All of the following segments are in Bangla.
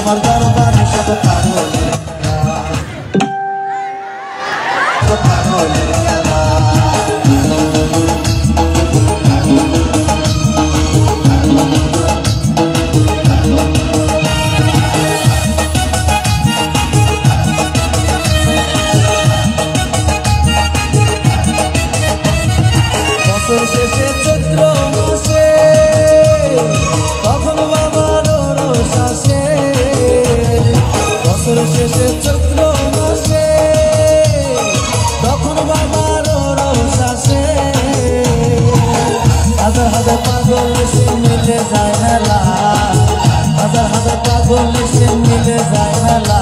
তোমার দরবারে সব পাগলের খেলা। বছর শেষে চৈত্র মাসে তখন বাবার রস আসে, বছর শেষে চৈত্র মাসে তখন বাবার রস আসে। হাজার হাজার পাগল এসে মিলে যায় মেলা, হাজার হাজার পাগল এসে মিলে যায় মেলা।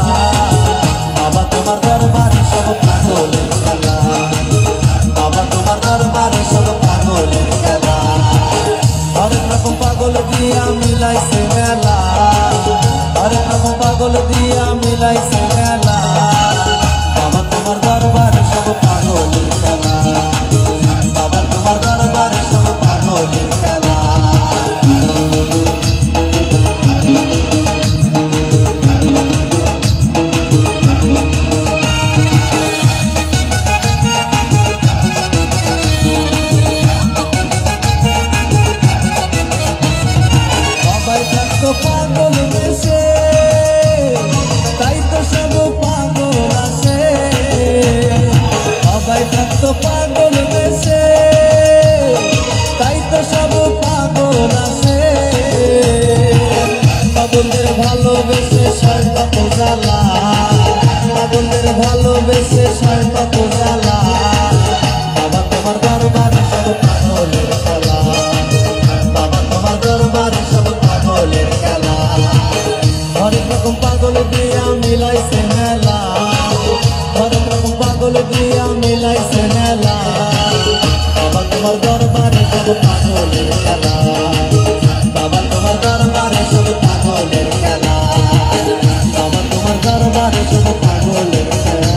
বাবা তোমার দরবারে সব পাগলের খেলা, বাবা তোমার দরবারে সব পাগলের খেলা। হরেক রকম পাগল দিয়া মিলাইছে মেলা, হরেক রকম পাগল দিয়া মিলাইছে মেলা। বাবা তোমার দরবারে সব পাগলের খেলা, বাবা তোমার দরবারে সব পাগলের খেলা। পাগল বেশে তাই তো সব পাগল আসে, সবাই থাকতো পাগল বেশে তাই তো সব পাগল আসে। পাগলদের ভালোবেসে শয়তান জ্বালা, পাগলদের ভালোবেসে শয়তান জ্বালা। বাবা তোমার দরবারে সব পাগলের খেলা, বাবা তোমার দরবারে সব পাগলের খেলা। হরেক রকম পাগল দিয়া মিলাইছে মেলা, হরেক রকম পাগল দিয়া মিলাইছে মেলা। বাবা তোমার দরবারে সব পাগলের খেলা, বাবা তোমার দরবারে সব পাগলের খেলা, বাবা তোমার দরবারে সব পাগলের খেলা।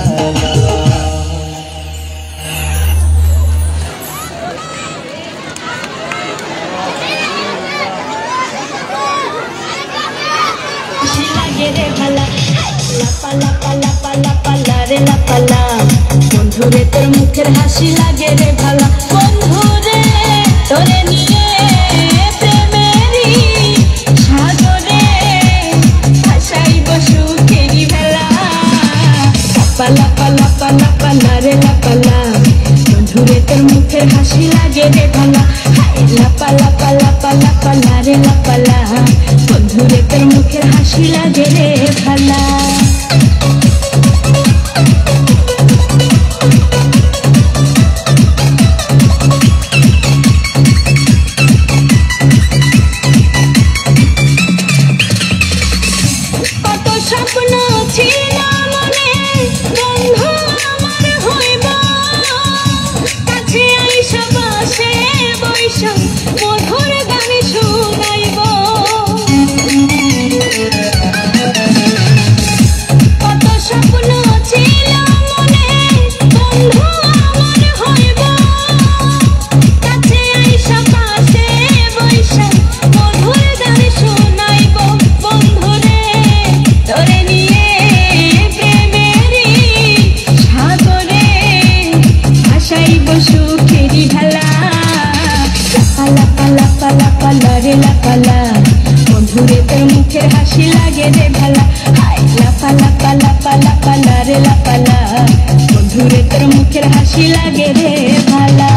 বন্ধুরে তোর মুখের হাসি লাগে রে ভালা, বন্ধুরে তোরে নিয়ে প্রেমেরই সাগরে ভাসাইব সুখেরই ভেলা। লাপা লাপা লাপা লাপা লারে লাপালা, বন্ধুরে তোর মুখের হাসি লাগে রে ভালা। লাপা লাপা লাপা লাপা লারে লাপালা, বন্ধুরে তোর মুখের হাসি লাগে রে ভালা। কত স্বপ্ন ছিল মনে বন্ধু আমার হইব, কাছে আইসা বসে বৈশ মধুর গান শুনাইব। কত স্বপ্ন ছিল মনে বন্ধু আমার হইব, কাছে আইসা পাশে বৈশ মধুর গান শুনাইব। বন্ধুরে তোরে নিয়ে প্রেমেরই সাগরে ভাসাইব সুখেরই ভেলা। লাপা লাপা লাপা লাপা লারে লাপালা, বন্ধুরে তোর মুখের হাসি লাগে রে ভালা। লাপা লাপা লাপা লাপা লারে লাপালা, বন্ধুরে তোর মুখের হাসি লাগে রে ভালা।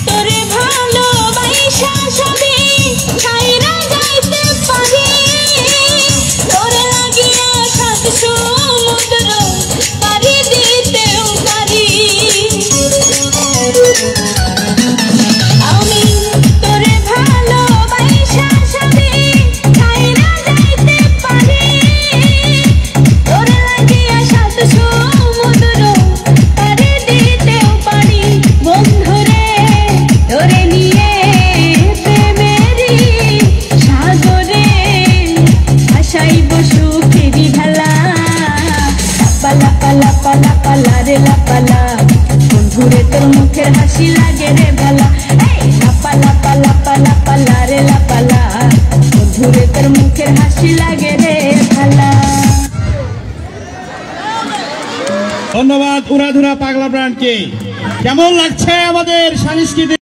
তোরে ভালোবাসা সবই ছাইরা যাইতে পারি, তোরে লাগিয়া সাত সমুদ্র পাড়ি দিতেও পারি। আমি রে লাপালা বন্ধুরে তোর মুখের হাসি লাগে রে ভালা এই লাপালা পালা পালা পালা রে লাপালা বন্ধুরে তোর মুখের হাসি লাগে রে ভালা। ধন্যবাদ উড়াধুরা পাগলা ব্র্যান্ডকে। কেমন লাগছে আমাদের সাংস্কৃতিক